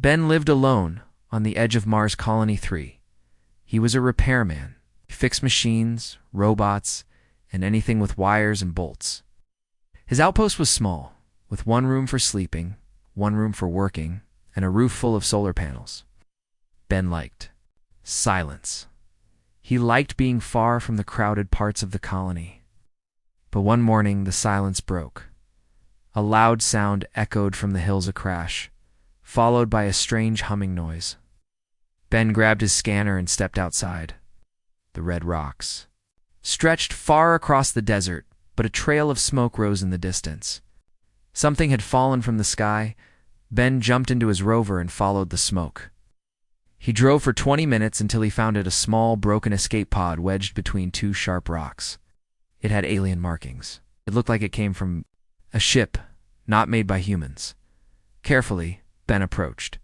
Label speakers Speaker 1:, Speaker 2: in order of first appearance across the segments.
Speaker 1: Ben lived alone on the edge of Mars Colony 3. He was a repairman. He fixed machines, robots, and anything with wires and bolts. His outpost was small, with one room for sleeping, one room for working, and a roof full of solar panels. Ben liked silence. He liked being far from the crowded parts of the colony. But one morning the silence broke. A loud sound echoed from the hills, a crash, followed by a strange humming noise. Ben grabbed his scanner and stepped outside. The red rocks stretched far across the desert, but a trail of smoke rose in the distance. Something had fallen from the sky. Ben jumped into his rover and followed the smoke. He drove for 20 minutes until he found a small, broken escape pod wedged between two sharp rocks. It had alien markings. It looked like it came from a ship not made by humans. Carefully, Ben approached.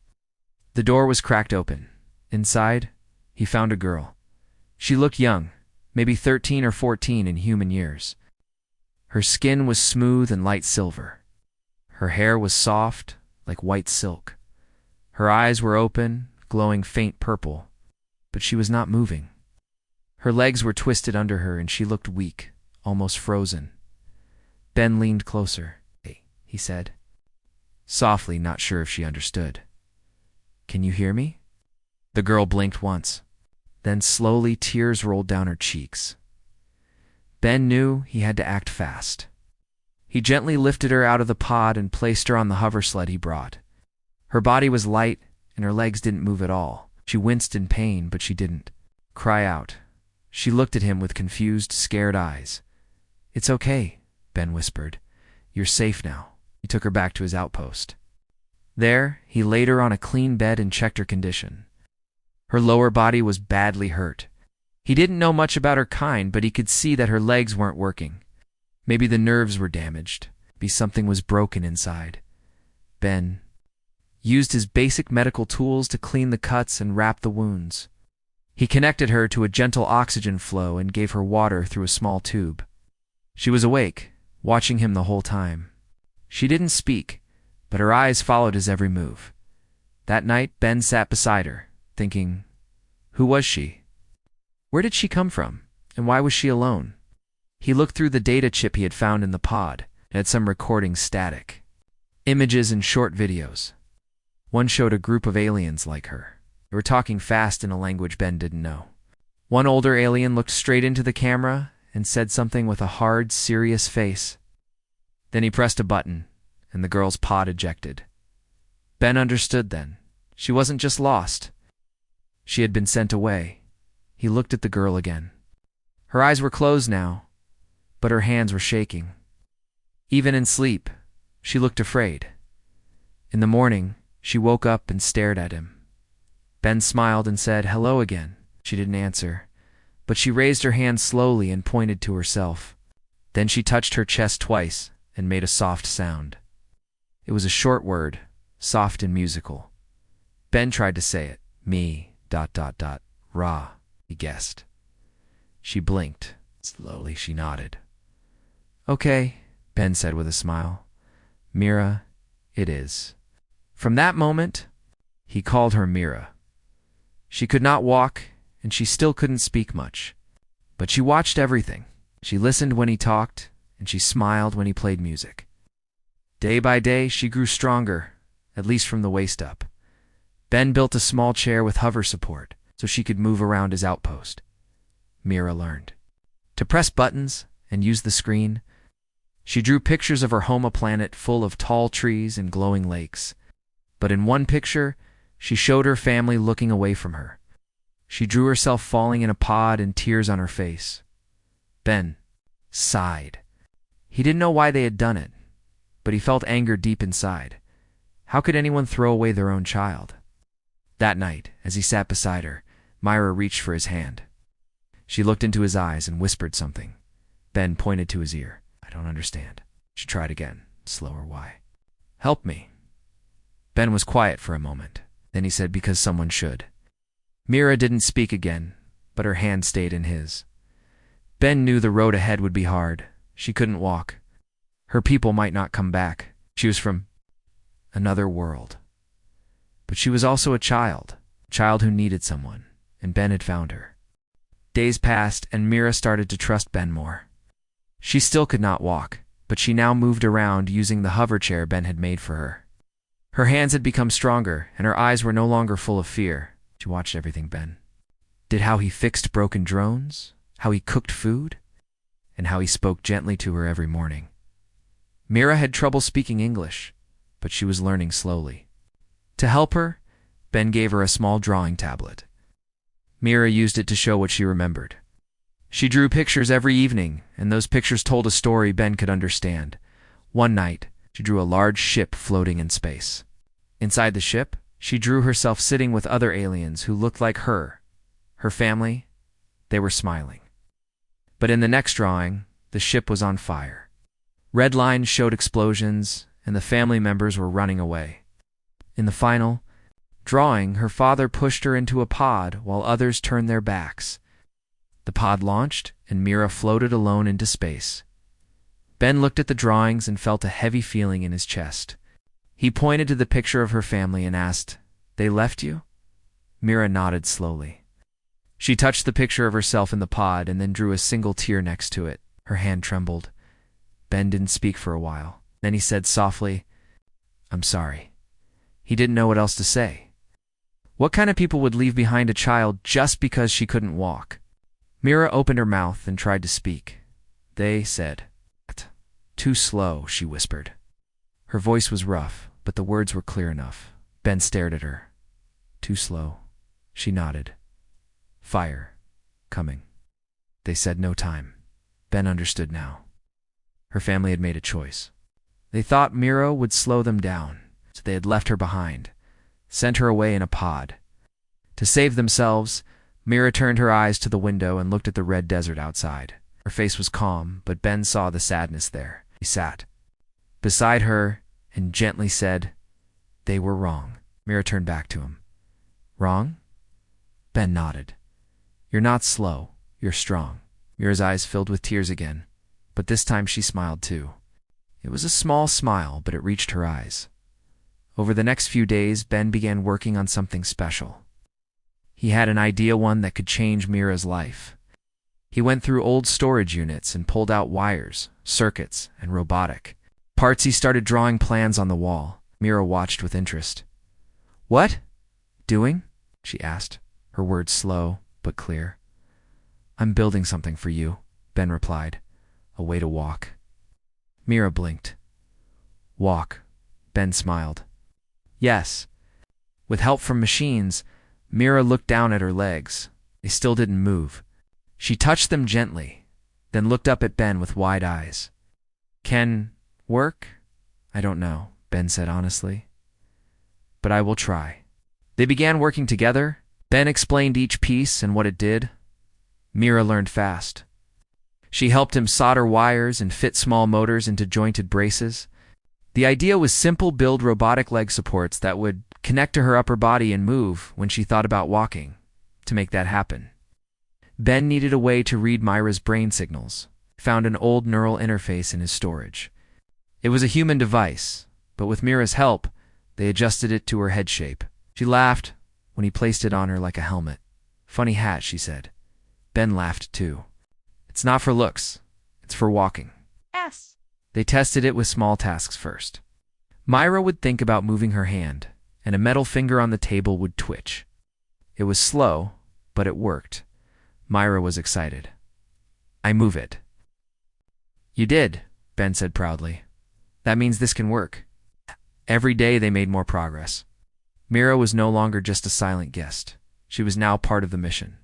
Speaker 1: The door was cracked open. Inside, he found a girl. She looked young, maybe 13 or 14 in human years. Her skin was smooth and light silver. Her hair was soft, like white silk. Her eyes were open, glowing faint purple, but she was not moving. Her legs were twisted under her and she looked weak, almost frozen. Ben leaned closer. "Hey," he said, softly, not sure if she understood. "Can you hear me?" The girl blinked once. Then slowly tears rolled down her cheeks. Ben knew he had to act fast. He gently lifted her out of the pod and placed her on the hover sled he brought. Her body was light and her legs didn't move at all. She winced in pain, but she didn't cry out. She looked at him with confused, scared eyes. "It's okay," Ben whispered. "You're safe now." He took her back to his outpost. There, he laid her on a clean bed and checked her condition. Her lower body was badly hurt. He didn't know much about her kind, but he could see that her legs weren't working. Maybe the nerves were damaged. Maybe something was broken inside. Ben used his basic medical tools to clean the cuts and wrap the wounds. He connected her to a gentle oxygen flow and gave her water through a small tube. She was awake, watching him the whole time. She didn't speak, but her eyes followed his every move. That night, Ben sat beside her, thinking, who was she? Where did she come from? And why was she alone? He looked through the data chip he had found in the pod. It had some recording static, images and short videos. One showed a group of aliens like her. They were talking fast in a language Ben didn't know. One older alien looked straight into the camera and said something with a hard, serious face. Then he pressed a button, and the girl's pod ejected. Ben understood then. She wasn't just lost. She had been sent away. He looked at the girl again. Her eyes were closed now, but her hands were shaking. Even in sleep, she looked afraid. In the morning, she woke up and stared at him. Ben smiled and said, "Hello again." She didn't answer, but she raised her hand slowly and pointed to herself. Then she touched her chest twice and made a soft sound. It was a short word, soft and musical. Ben tried to say it. "Me, ... Ra," he guessed. She blinked. Slowly she nodded. "Okay," Ben said with a smile. "Mira, it is." From that moment, he called her Mira. She could not walk, and she still couldn't speak much. But she watched everything. She listened when he talked, and she smiled when he played music. Day by day, she grew stronger, at least from the waist up. Ben built a small chair with hover support, so she could move around his outpost. Mira learned to press buttons and use the screen. She drew pictures of her home, a planet full of tall trees and glowing lakes. But in one picture, she showed her family looking away from her. She drew herself falling in a pod and tears on her face. Ben sighed. He didn't know why they had done it, but he felt anger deep inside. How could anyone throw away their own child? That night, as he sat beside her, Myra reached for his hand. She looked into his eyes and whispered something. Ben pointed to his ear. "I don't understand." She tried again, slower. "Why?" "Help me." Ben was quiet for a moment. Then he said, "Because someone should." Mira didn't speak again, but her hand stayed in his. Ben knew the road ahead would be hard. She couldn't walk. Her people might not come back. She was from another world. But But she was also a child who needed someone, and Ben had found her. Days passed, and Mira started to trust Ben more. She still could not walk, but she now moved around using the hover chair Ben had made for her. Her hands had become stronger, and her eyes were no longer full of fear. She watched everything Ben did, how he fixed broken drones, how he cooked food, and how he spoke gently to her every morning. Mira had trouble speaking English, but she was learning slowly. To help her, Ben gave her a small drawing tablet. Mira used it to show what she remembered. She drew pictures every evening, and those pictures told a story Ben could understand. One night, she drew a large ship floating in space. Inside the ship, she drew herself sitting with other aliens who looked like her. Her family, they were smiling. But in the next drawing, the ship was on fire. Red lines showed explosions, and the family members were running away. In the final drawing, her father pushed her into a pod while others turned their backs. The pod launched, and Mira floated alone into space. Ben looked at the drawings and felt a heavy feeling in his chest. He pointed to the picture of her family and asked, "They left you?" Mira nodded slowly. She touched the picture of herself in the pod and then drew a single tear next to it. Her hand trembled. Ben didn't speak for a while. Then he said softly, "I'm sorry." He didn't know what else to say. What kind of people would leave behind a child just because she couldn't walk? Mira opened her mouth and tried to speak. They said, "Too slow," she whispered. Her voice was rough, but the words were clear enough. Ben stared at her. "Too slow." She nodded. "Fire. Coming." They said no time. Ben understood now. Her family had made a choice. They thought Mira would slow them down, so they had left her behind, sent her away in a pod. To save themselves, Mira turned her eyes to the window and looked at the red desert outside. Her face was calm, but Ben saw the sadness there. He sat beside her and gently said, "They were wrong." Mira turned back to him. "Wrong?" Ben nodded. "You're not slow. You're strong." Mira's eyes filled with tears again, but this time she smiled too. It was a small smile, but it reached her eyes. Over the next few days, Ben began working on something special. He had an idea, one that could change Mira's life. He went through old storage units and pulled out wires, circuits, and robotic parts. He started drawing plans on the wall. Mira watched with interest. "What? Doing?" she asked, her words slow but clear. "I'm building something for you," Ben replied. "A way to walk." Mira blinked. "Walk," Ben smiled. "Yes." With help from machines, Mira looked down at her legs. They still didn't move. She touched them gently, then looked up at Ben with wide eyes. "Can work? I don't know," Ben said honestly. "But I will try." They began working together. Ben explained each piece and what it did. Mira learned fast. She helped him solder wires and fit small motors into jointed braces. The idea was simple: build robotic leg supports that would connect to her upper body and move when she thought about walking. To make that happen, Ben needed a way to read Mira's brain signals. Found an old neural interface in his storage. It was a human device, but with Mira's help, they adjusted it to her head shape. She laughed when he placed it on her like a helmet. "Funny hat," she said. Ben laughed too. "It's not for looks. It's for walking."
Speaker 2: Yes.
Speaker 1: They tested it with small tasks first. Mira would think about moving her hand, and a metal finger on the table would twitch. It was slow, but it worked. Mira was excited. "I move it." "You did," Ben said proudly. "That means this can work." Every day they made more progress. Mira was no longer just a silent guest. She was now part of the mission.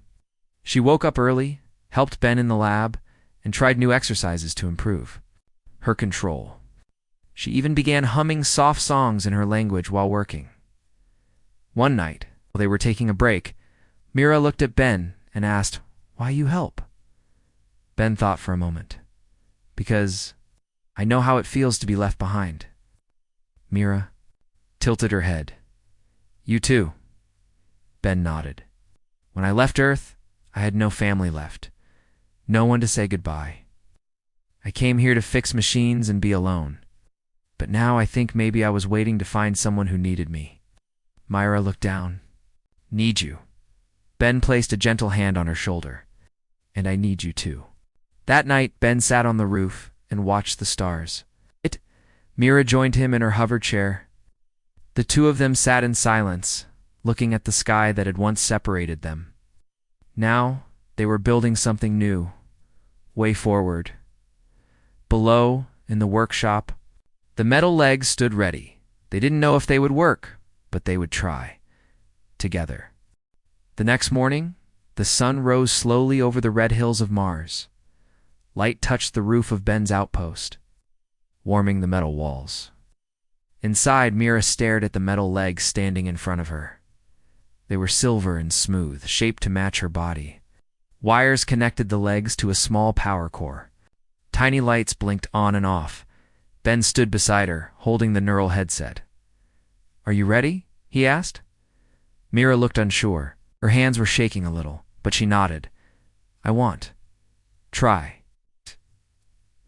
Speaker 1: She woke up early, helped Ben in the lab, and tried new exercises to improve her control. She even began humming soft songs in her language while working. One night, while they were taking a break, Mira looked at Ben and asked, "Why you help?" Ben thought for a moment. "Because I know how it feels to be left behind." Mira tilted her head. "You too." Ben nodded. "When I left Earth, I had no family left. No one to say goodbye. I came here to fix machines and be alone. But now I think maybe I was waiting to find someone who needed me." Myra looked down. Need you. Ben placed a gentle hand on her shoulder. And I need you too. That night, Ben sat on the roof and watched the stars. Myra joined him in her hover chair. The two of them sat in silence, looking at the sky that had once separated them. Now, they were building something new, way forward. Below, in the workshop, the metal legs stood ready. They didn't know if they would work, but they would try. Together. The next morning, the sun rose slowly over the red hills of Mars. Light touched the roof of Ben's outpost, warming the metal walls. Inside, Myra stared at the metal legs standing in front of her. They were silver and smooth, shaped to match her body. Wires connected the legs to a small power core. Tiny lights blinked on and off. Ben stood beside her, holding the neural headset. Are you ready? He asked. Myra looked unsure. Her hands were shaking a little, but she nodded. I want. Try.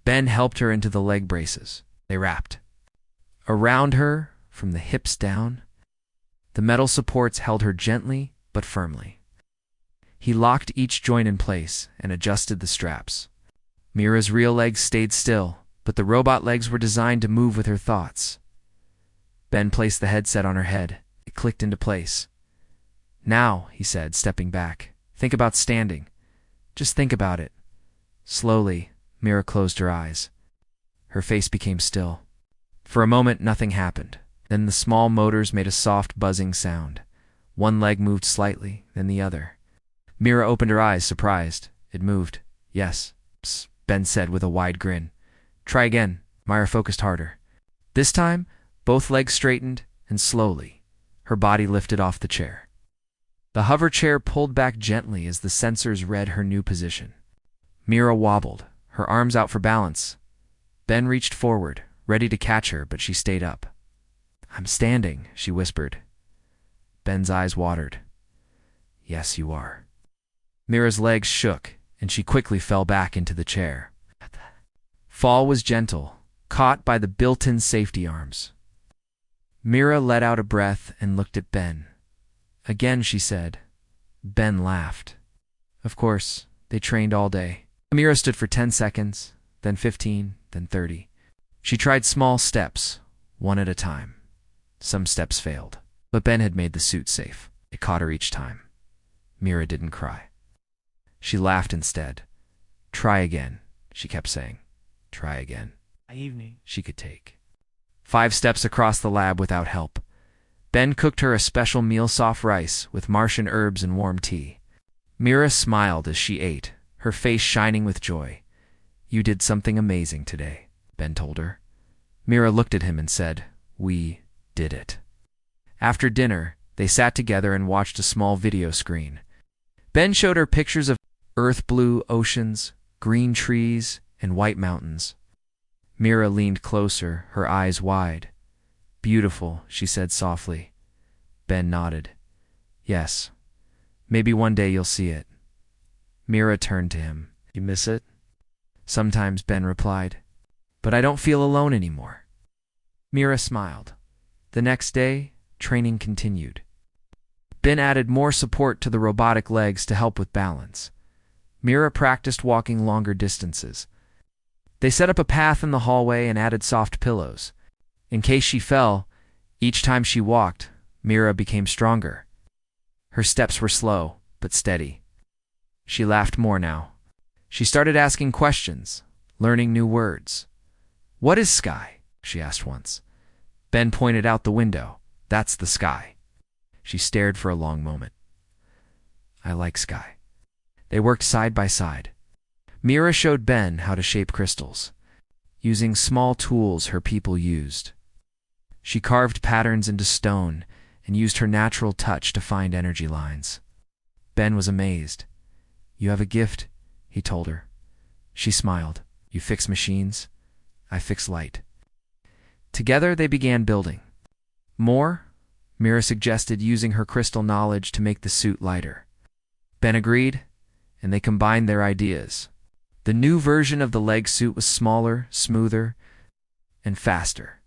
Speaker 1: Ben helped her into the leg braces. They wrapped around her from the hips down. The metal supports held her gently but firmly. He locked each joint in place and adjusted the straps. Myra's real legs stayed still, but the robot legs were designed to move with her thoughts. Ben placed the headset on her head. It clicked into place. Now, he said, stepping back, think about standing. Just think about it. Slowly, Myra closed her eyes. Her face became still. For a moment, nothing happened. Then the small motors made a soft buzzing sound. One leg moved slightly, then the other. Myra opened her eyes, surprised. It moved. Yes, psst, Ben said with a wide grin. Try again. Myra focused harder. This time, both legs straightened, and slowly, her body lifted off the chair. The hover chair pulled back gently as the sensors read her new position. Myra wobbled, her arms out for balance. Ben reached forward, ready to catch her, but she stayed up. I'm standing, she whispered. Ben's eyes watered. Yes, you are. Myra's legs shook, and she quickly fell back into the chair. Fall was gentle, caught by the built-in safety arms. Myra let out a breath and looked at Ben. Again, she said. Ben laughed. Of course, they trained all day. Myra stood for 10 seconds, then 15, then 30. She tried small steps, one at a time. Some steps failed, but Ben had made the suit safe. It caught her each time. Myra didn't cry. She laughed instead. Try again, she kept saying. Try again.
Speaker 2: Evening.
Speaker 1: She could take 5 steps across the lab without help. Ben cooked her a special meal, soft rice with Martian herbs and warm tea. Myra smiled as she ate, her face shining with joy. You did something amazing today, Ben told her. Myra looked at him and said, We did it. After dinner, they sat together and watched a small video screen. Ben showed her pictures of earth blue oceans, green trees, and white mountains. Myra leaned closer, her eyes wide. Beautiful, she said softly. Ben nodded. Yes. Maybe one day you'll see it. Myra turned to him. You miss it? Sometimes, Ben replied. But I don't feel alone anymore. Myra smiled. The next day, training continued. Ben added more support to the robotic legs to help with balance. Myra practiced walking longer distances. They set up a path in the hallway and added soft pillows. In case she fell, each time she walked, Myra became stronger. Her steps were slow, but steady. She laughed more now. She started asking questions, learning new words. What is sky? She asked once. Ben pointed out the window. That's the sky. She stared for a long moment. I like sky. They worked side by side. Myra showed Ben how to shape crystals, using small tools her people used. She carved patterns into stone and used her natural touch to find energy lines. Ben was amazed. You have a gift, he told her. She smiled. You fix machines, I fix light. Together they began building. More, Myra suggested, using her crystal knowledge to make the suit lighter. Ben agreed, and they combined their ideas. The new version of the leg suit was smaller, smoother, and faster.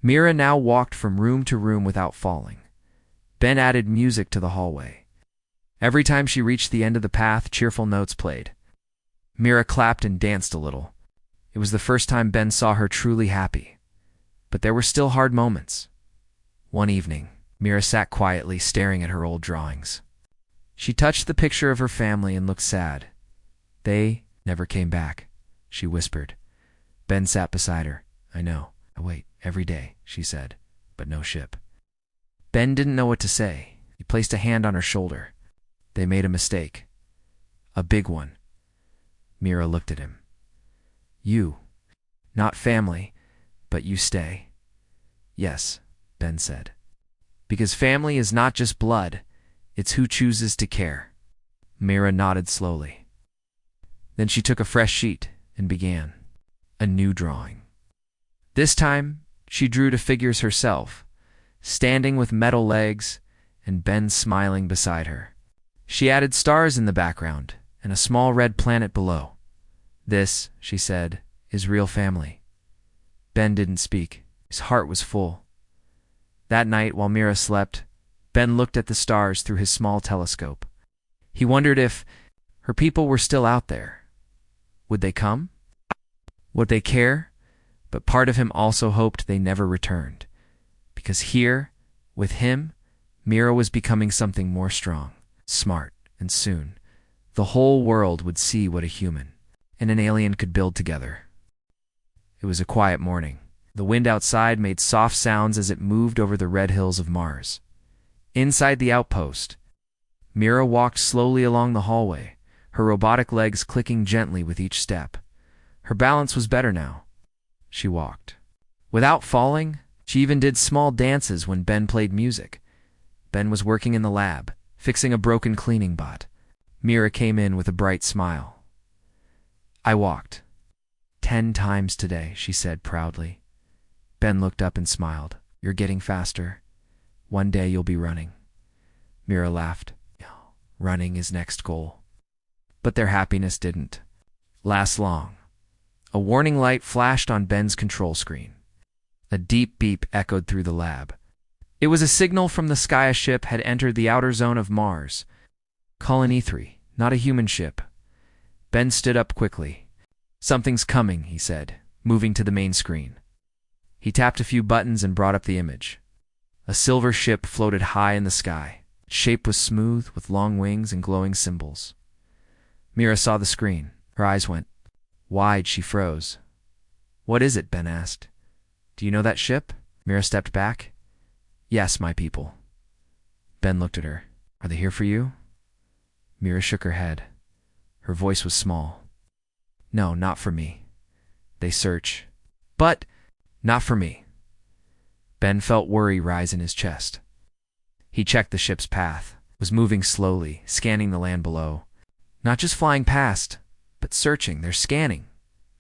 Speaker 1: Mira now walked from room to room without falling. Ben added music to the hallway. Every time she reached the end of the path, cheerful notes played. Mira clapped and danced a little. It was the first time Ben saw her truly happy. But there were still hard moments. One evening, Mira sat quietly staring at her old drawings. She touched the picture of her family and looked sad. "They never came back," she whispered. Ben sat beside her. "I know. I wait every day," she said, "but no ship." Ben didn't know what to say. He placed a hand on her shoulder. "They made a mistake. A big one." Mira looked at him. "You. Not family, but you stay." "Yes," Ben said. "Because family is not just blood, it's who chooses to care." Mira nodded slowly. Then she took a fresh sheet and began a new drawing. This time, she drew to figures herself, standing with metal legs and Ben smiling beside her. She added stars in the background and a small red planet below. "This," she said, "is real family." Ben didn't speak. His heart was full. That night, while Mira slept, Ben looked at the stars through his small telescope. He wondered if her people were still out there. Would they come? Would they care? But part of him also hoped they never returned. Because here, with him, Mira was becoming something more strong, smart, and soon, the whole world would see what a human and an alien could build together. It was a quiet morning. The wind outside made soft sounds as it moved over the red hills of Mars. Inside the outpost, Mira walked slowly along the hallway, her robotic legs clicking gently with each step. Her balance was better now. She walked. Without falling, she even did small dances when Ben played music. Ben was working in the lab, fixing a broken cleaning bot. Mira came in with a bright smile. "I walked 10 times today," she said proudly. Ben looked up and smiled. "You're getting faster. One day you'll be running." Mira laughed. Running is next goal. But their happiness didn't last long. A warning light flashed on Ben's control screen. A deep beep echoed through the lab. It was a signal from the sky a ship had entered the outer zone of Mars. Colony 3, not a human ship. Ben stood up quickly. "Something's coming," he said, moving to the main screen. He tapped a few buttons and brought up the image. A silver ship floated high in the sky. Its shape was smooth, with long wings and glowing symbols. Mira saw the screen. Her eyes went wide. She froze. "What is it?" Ben asked. "Do you know that ship?" Mira stepped back. "Yes, my people." Ben looked at her. "Are they here for you?" Mira shook her head. Her voice was small. "No, not for me. They search. But not for me." Ben felt worry rise in his chest. He checked the ship's path. It was moving slowly, scanning the land below. "Not just flying past, but searching. They're scanning,"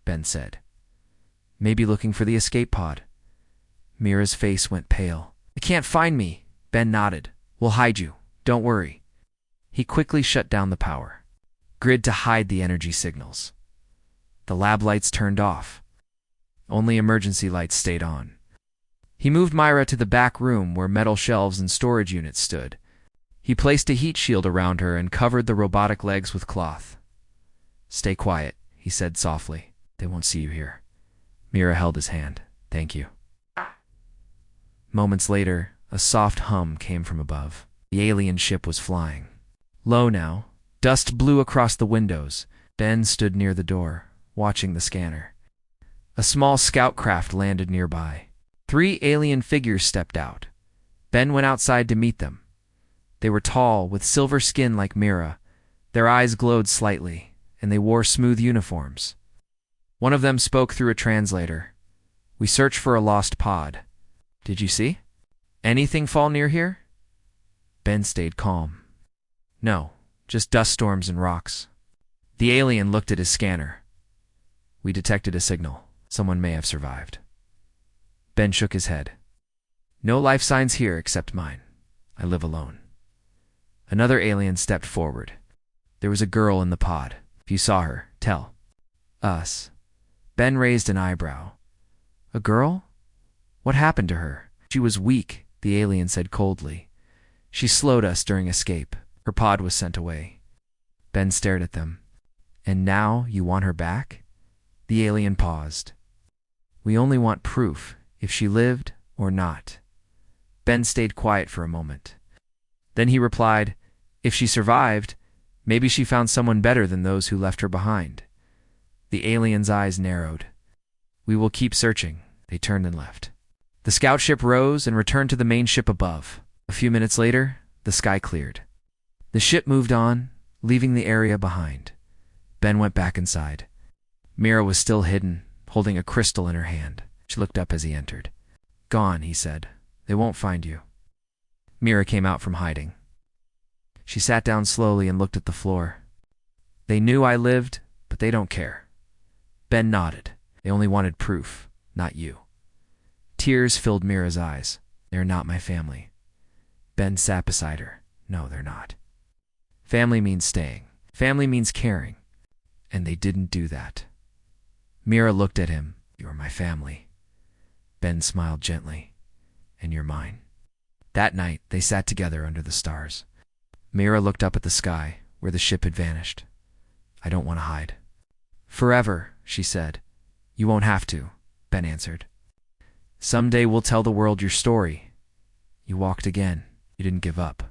Speaker 1: Ben said. "Maybe looking for the escape pod." Mira's face went pale. "They can't find me." Ben nodded. "We'll hide you. Don't worry." He quickly shut down the power grid to hide the energy signals. The lab lights turned off. Only emergency lights stayed on. He moved Myra to the back room where metal shelves and storage units stood. He placed a heat shield around her and covered the robotic legs with cloth. "Stay quiet," he said softly. "They won't see you here." Mira held his hand. "Thank you." Moments later, a soft hum came from above. The alien ship was flying. Low now, dust blew across the windows. Ben stood near the door, watching the scanner. A small scout craft landed nearby. 3 alien figures stepped out. Ben went outside to meet them. They were tall, with silver skin like Mira. Their eyes glowed slightly, and they wore smooth uniforms. One of them spoke through a translator. "We searched for a lost pod. Did you see anything fall near here?" Ben stayed calm. "No, just dust storms and rocks." The alien looked at his scanner. "We detected a signal. Someone may have survived." Ben shook his head. "No life signs here except mine. I live alone." Another alien stepped forward. "There was a girl in the pod. If you saw her, tell us." Ben raised an eyebrow. "A girl? What happened to her? She was weak, the alien said coldly. She slowed us during escape. Her pod was sent away. Ben stared at them. And now you want her back? The alien paused. We only want proof, if she lived or not. Ben stayed quiet for a moment. Then he replied, if she survived, maybe she found someone better than those who left her behind. The alien's eyes narrowed. We will keep searching. They turned and left. The scout ship rose and returned to the main ship above. A few minutes later, the sky cleared. The ship moved on, leaving the area behind. Ben went back inside. Mira was still hidden, holding a crystal in her hand. She looked up as he entered. Gone, he said. They won't find you. Mira came out from hiding. She sat down slowly and looked at the floor. They knew I lived, but they don't care. Ben nodded. They only wanted proof, not you. Tears filled Mira's eyes. They're not my family. Ben sat beside her. No, they're not. Family means staying. Family means caring. And they didn't do that. Mira looked at him. You're my family. Ben smiled gently. And you're mine. That night, they sat together under the stars. Mira looked up at the sky, where the ship had vanished. I don't want to hide. Forever, she said. You won't have to, Ben answered. Someday we'll tell the world your story. You walked again. You didn't give up.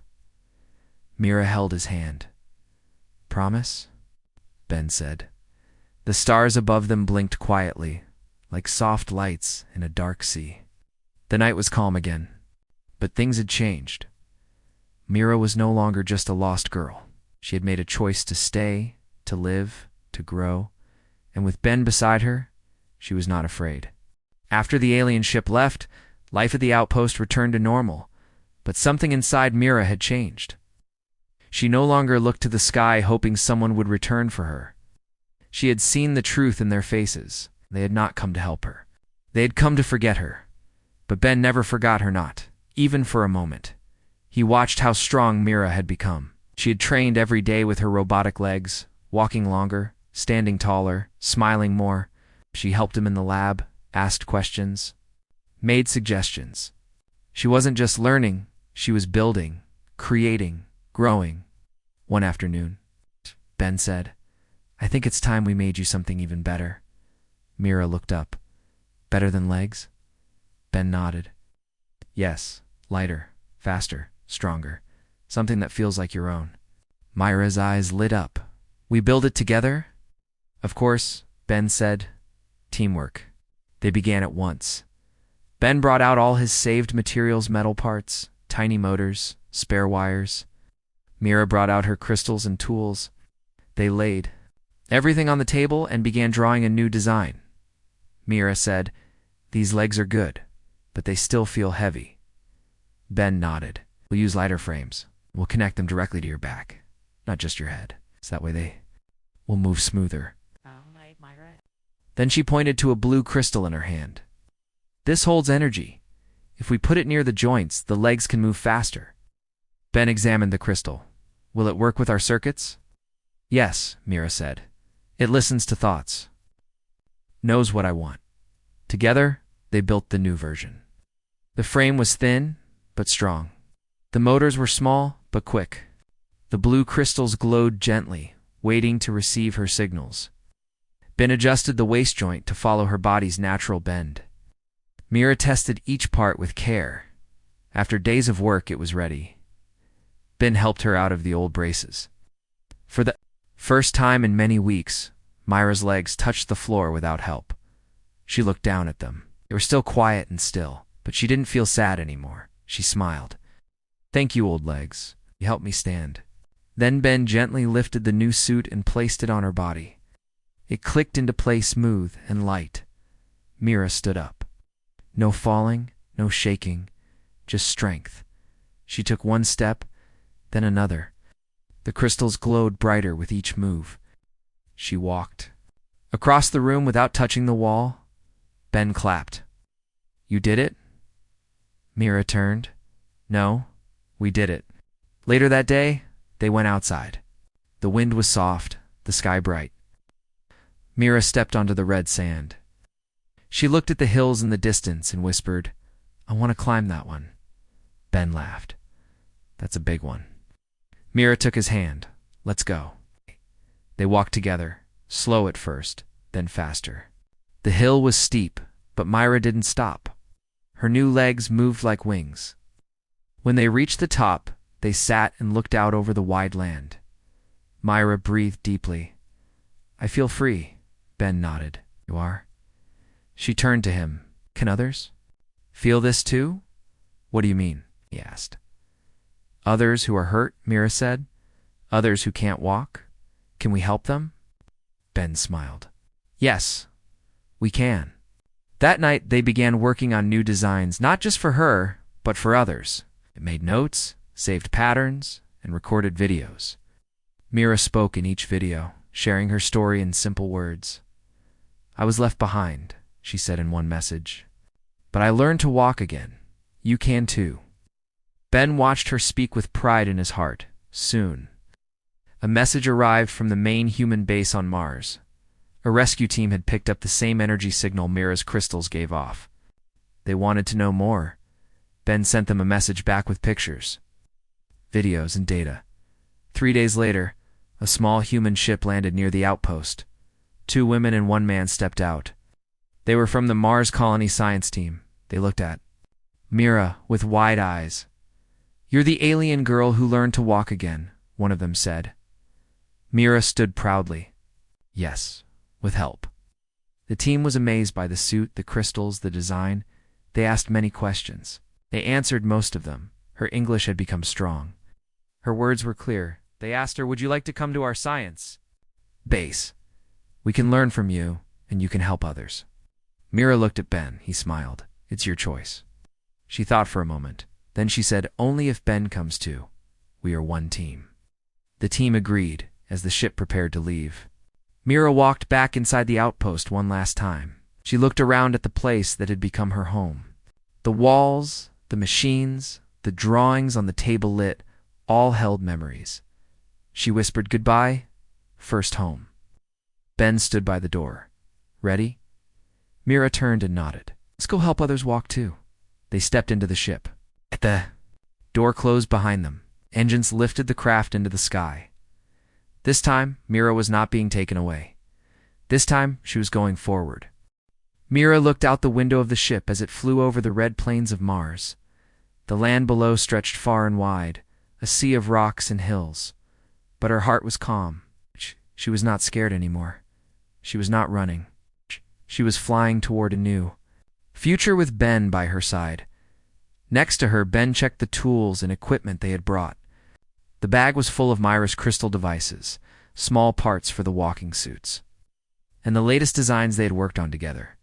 Speaker 1: Mira held his hand. Promise? Ben said. The stars above them blinked quietly, like soft lights in a dark sea. The night was calm again, but things had changed. Mira was no longer just a lost girl. She had made a choice to stay, to live, to grow, and with Ben beside her, she was not afraid. After the alien ship left, life at the outpost returned to normal, but something inside Mira had changed. She no longer looked to the sky hoping someone would return for her. She had seen the truth in their faces. They had not come to help her. They had come to forget her. But Ben never forgot her not, even for a moment. He watched how strong Mira had become. She had trained every day with her robotic legs, walking longer, standing taller, smiling more. She helped him in the lab, asked questions, made suggestions. She wasn't just learning, she was building, creating, growing. One afternoon, Ben said, I think it's time we made you something even better. Mira looked up. Better than legs? Ben nodded. Yes, lighter, faster, stronger. Something that feels like your own. Mira's eyes lit up. We build it together? Of course, Ben said. Teamwork. They began at once. Ben brought out all his saved materials, metal parts, tiny motors, spare wires. Mira brought out her crystals and tools. They laid everything on the table and began drawing a new design. Mira said, These legs are good, but they still feel heavy. Ben nodded. We'll use lighter frames. We'll connect them directly to your back, not just your head. So that way they will move smoother. Then she pointed to a blue crystal in her hand. This holds energy. If we put it near the joints, the legs can move faster. Ben examined the crystal. Will it work with our circuits? Yes, Mira said. It listens to thoughts. Knows what I want. Together, they built the new version. The frame was thin, but strong. The motors were small, but quick. The blue crystals glowed gently, waiting to receive her signals. Ben adjusted the waist joint to follow her body's natural bend. Mira tested each part with care. After days of work, it was ready. Ben helped her out of the old braces. For the first time in many weeks, Mira's legs touched the floor without help. She looked down at them. They were still quiet and still, but she didn't feel sad anymore. She smiled. Thank you, old legs. You helped me stand. Then Ben gently lifted the new suit and placed it on her body. It clicked into place smooth and light. Mira stood up. No falling, no shaking, just strength. She took one step, then another. The crystals glowed brighter with each move. She walked. Across the room without touching the wall, Ben clapped. You did it? Mira turned. No, we did it. Later that day, they went outside. The wind was soft, the sky bright. Mira stepped onto the red sand. She looked at the hills in the distance and whispered, I want to climb that one. Ben laughed. That's a big one. Mira took his hand. Let's go. They walked together, slow at first, then faster. The hill was steep, but Myra didn't stop. Her new legs moved like wings. When they reached the top, they sat and looked out over the wide land. Myra breathed deeply. I feel free, Ben nodded. You are? She turned to him. Can others? Feel this too? What do you mean? He asked. Others who are hurt, Mira said. Others who can't walk. Can we help them? Ben smiled. Yes, we can. That night they began working on new designs, not just for her, but for others. It made notes, saved patterns, and recorded videos. Mira spoke in each video, sharing her story in simple words. I was left behind, she said in one message. But I learned to walk again. You can too. Ben watched her speak with pride in his heart. Soon, a message arrived from the main human base on Mars. A rescue team had picked up the same energy signal Mira's crystals gave off. They wanted to know more. Ben sent them a message back with pictures, videos, and data. 3 days later, a small human ship landed near the outpost. 2 women and 1 man stepped out. They were from the Mars Colony science team. They looked at Mira with wide eyes. You're the alien girl who learned to walk again, one of them said. Mira stood proudly. Yes, with help. The team was amazed by the suit, the crystals, the design. They asked many questions. They answered most of them. Her English had become strong. Her words were clear. They asked her, would you like to come to our science base? We can learn from you, and you can help others. Mira looked at Ben. He smiled. It's your choice. She thought for a moment. Then she said, only if Ben comes too. We are one team. The team agreed as the ship prepared to leave. Mira walked back inside the outpost one last time. She looked around at the place that had become her home. The walls, the machines, the drawings on the table lit, all held memories. She whispered goodbye, first home. Ben stood by the door. Ready? Mira turned and nodded. Let's go help others walk too. They stepped into the ship. At the door closed behind them, engines lifted the craft into the sky. This time, Mira was not being taken away. This time, she was going forward. Mira looked out the window of the ship as it flew over the red plains of Mars. The land below stretched far and wide, a sea of rocks and hills. But her heart was calm. She was not scared anymore. She was not running. She was flying toward a new future with Ben by her side. Next to her, Ben checked the tools and equipment they had brought. The bag was full of Myra's crystal devices, small parts for the walking suits, and the latest designs they had worked on together.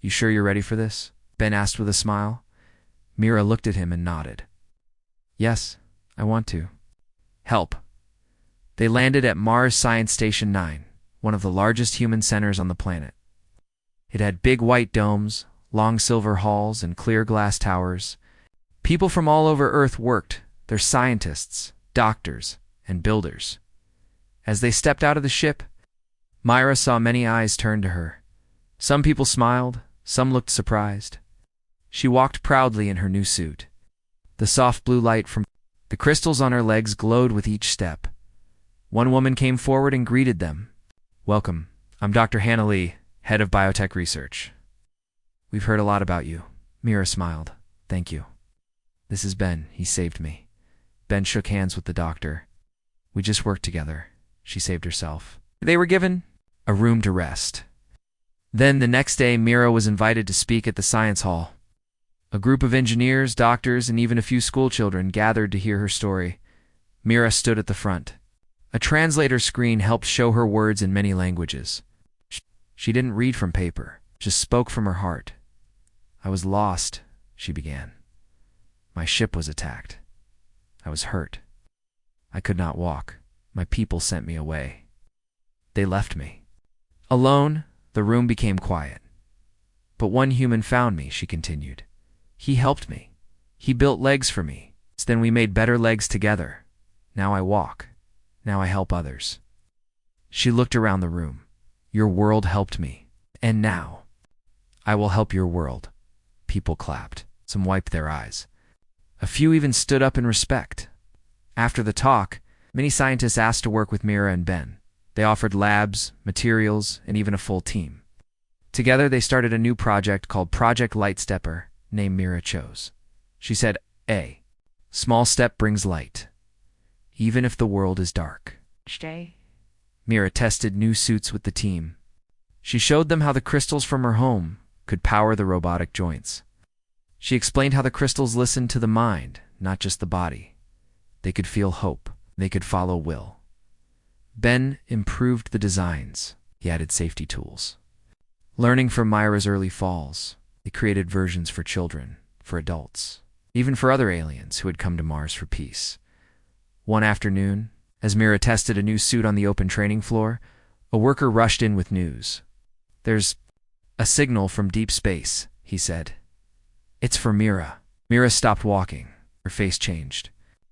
Speaker 1: You sure you're ready for this? Ben asked with a smile. Mira looked at him and nodded. Yes, I want to. Help. They landed at Mars Science Station 9, one of the largest human centers on the planet. It had big white domes, long silver halls, and clear glass towers. People from all over Earth worked. They're scientists, doctors, and builders. As they stepped out of the ship, Myra saw many eyes turn to her. Some people smiled, some looked surprised. She walked proudly in her new suit. The soft blue light from the crystals on her legs glowed with each step. One woman came forward and greeted them. Welcome. I'm Dr. Hannah Lee, head of biotech research. We've heard a lot about you. Mira smiled. Thank you. This is Ben. He saved me. Ben shook hands with the doctor. We just worked together. She saved herself. They were given a room to rest. Then the next day, Mira was invited to speak at the science hall. A group of engineers, doctors, and even a few schoolchildren gathered to hear her story. Mira stood at the front. A translator screen helped show her words in many languages. She didn't read from paper, just spoke from her heart. I was lost, she began. My ship was attacked. I was hurt. I could not walk. My people sent me away. They left me. Alone, the room became quiet. But one human found me, she continued. He helped me. He built legs for me. Then we made better legs together. Now I walk. Now I help others. She looked around the room. Your world helped me. And now, I will help your world. People clapped. Some wiped their eyes. A few even stood up in respect. After the talk, many scientists asked to work with Mira and Ben. They offered labs, materials, and even a full team. Together, they started a new project called Project Lightstepper, named Mira chose. She said, A. Small step brings light, even if the world is dark. Mira tested new suits with the team. She showed them how the crystals from her home could power the robotic joints. She explained how the crystals listened to the mind, not just the body. They could feel hope. They could follow will. Ben improved the designs. He added safety tools. Learning from Myra's early falls, they created versions for children, for adults, even for other aliens who had come to Mars for peace. One afternoon, as Mira tested a new suit on the open training floor, a worker rushed in with news. "There's a signal from deep space," he said. "It's for Mira." Mira stopped walking. Her face changed.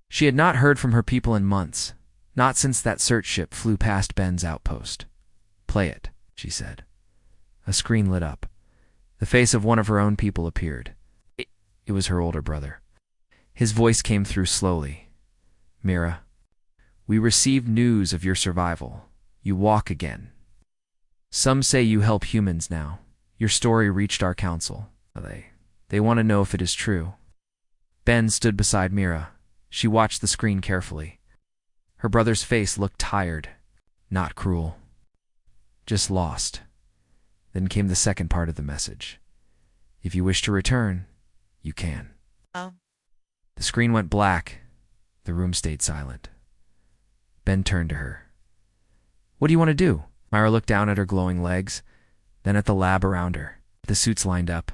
Speaker 1: She had not heard from her people in months, not since that search ship flew past Ben's outpost. "Play it," she said. A screen lit up. The face of one of her own people appeared. It was her older brother. His voice came through slowly. "Mira, we received news of your survival. You walk again. Some say you help humans now. Your story reached our council. They want to know if it is true." Ben stood beside Mira. She watched the screen carefully. Her brother's face looked tired, not cruel, just lost. Then came the second part of the message. "If you wish to return, you can." The screen went black. The room stayed silent. Ben turned to her. "What do you want to do?" Myra looked down at her glowing legs, then at the lab around her. The suits lined up.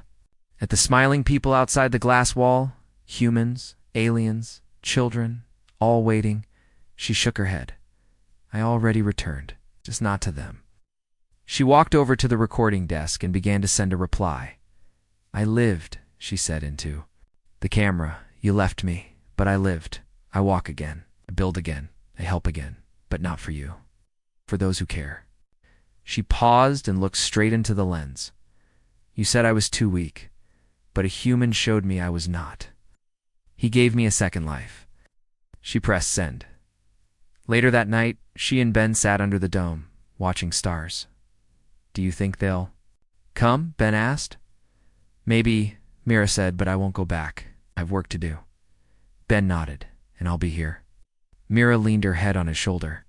Speaker 1: At the smiling people outside the glass wall, humans, aliens, children, all waiting, she shook her head. "I already returned, just not to them." She walked over to the recording desk and began to send a reply. "I lived," she said into the camera. "You left me, but I lived. I walk again. I build again. I help again. But not for you. For those who care." She paused and looked straight into the lens. "You said I was too weak, but a human showed me I was not. He gave me a second life." She pressed send. Later that night, she and Ben sat under the dome, watching stars. "Do you think they'll come?" Ben asked. "Maybe," Mira said, "but I won't go back. I've work to do." Ben nodded, "And I'll be here." Mira leaned her head on his shoulder.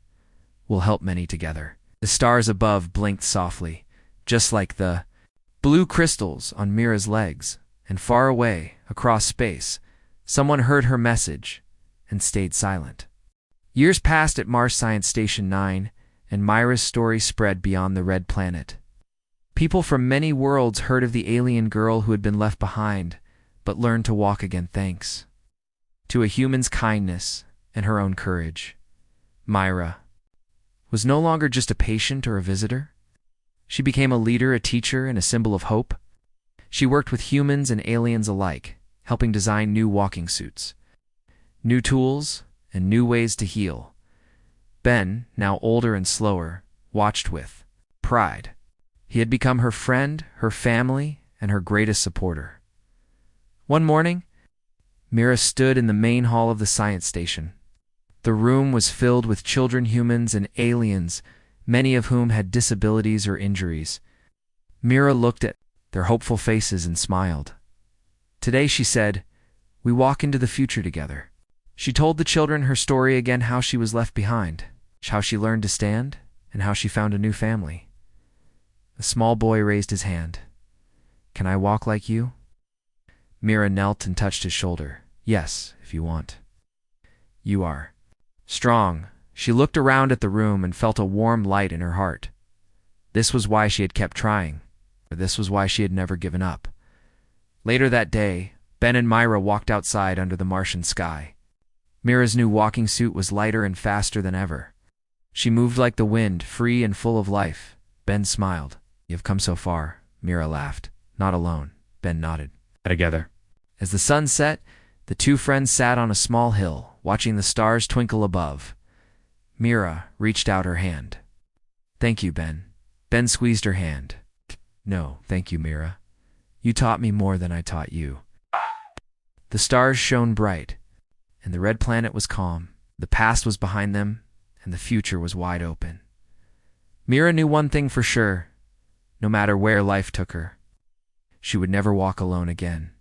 Speaker 1: "We'll help many together." The stars above blinked softly, just like the blue crystals on Mira's legs, and far away, across space, someone heard her message and stayed silent. Years passed at Mars Science Station 9, and Myra's story spread beyond the red planet. People from many worlds heard of the alien girl who had been left behind, but learned to walk again thanks to a human's kindness and her own courage. Myra was no longer just a patient or a visitor. She became a leader, a teacher, and a symbol of hope. She worked with humans and aliens alike, helping design new walking suits, new tools, and new ways to heal. Ben, now older and slower, watched with pride. He had become her friend, her family, and her greatest supporter. One morning, Mira stood in the main hall of the science station. The room was filled with children, humans, and aliens, many of whom had disabilities or injuries. Mira looked at their hopeful faces and smiled. "Today," she said, "we walk into the future together." She told the children her story again, how she was left behind, how she learned to stand, and how she found a new family. A small boy raised his hand. "Can I walk like you?" Mira knelt and touched his shoulder. "Yes, if you want." "You are strong." She looked around at the room and felt a warm light in her heart. This was why she had kept trying, or this was why she had never given up. Later that day, Ben and Myra walked outside under the Martian sky. Mira's new walking suit was lighter and faster than ever. She moved like the wind, free and full of life. Ben smiled. "You have come so far," Mira laughed. "Not alone." Ben nodded. "Together." As the sun set, the two friends sat on a small hill, watching the stars twinkle above. Mira reached out her hand. "Thank you, Ben." Ben squeezed her hand. "No, thank you, Mira. You taught me more than I taught you." The stars shone bright, and the red planet was calm. The past was behind them, and the future was wide open. Mira knew one thing for sure. No matter where life took her, she would never walk alone again.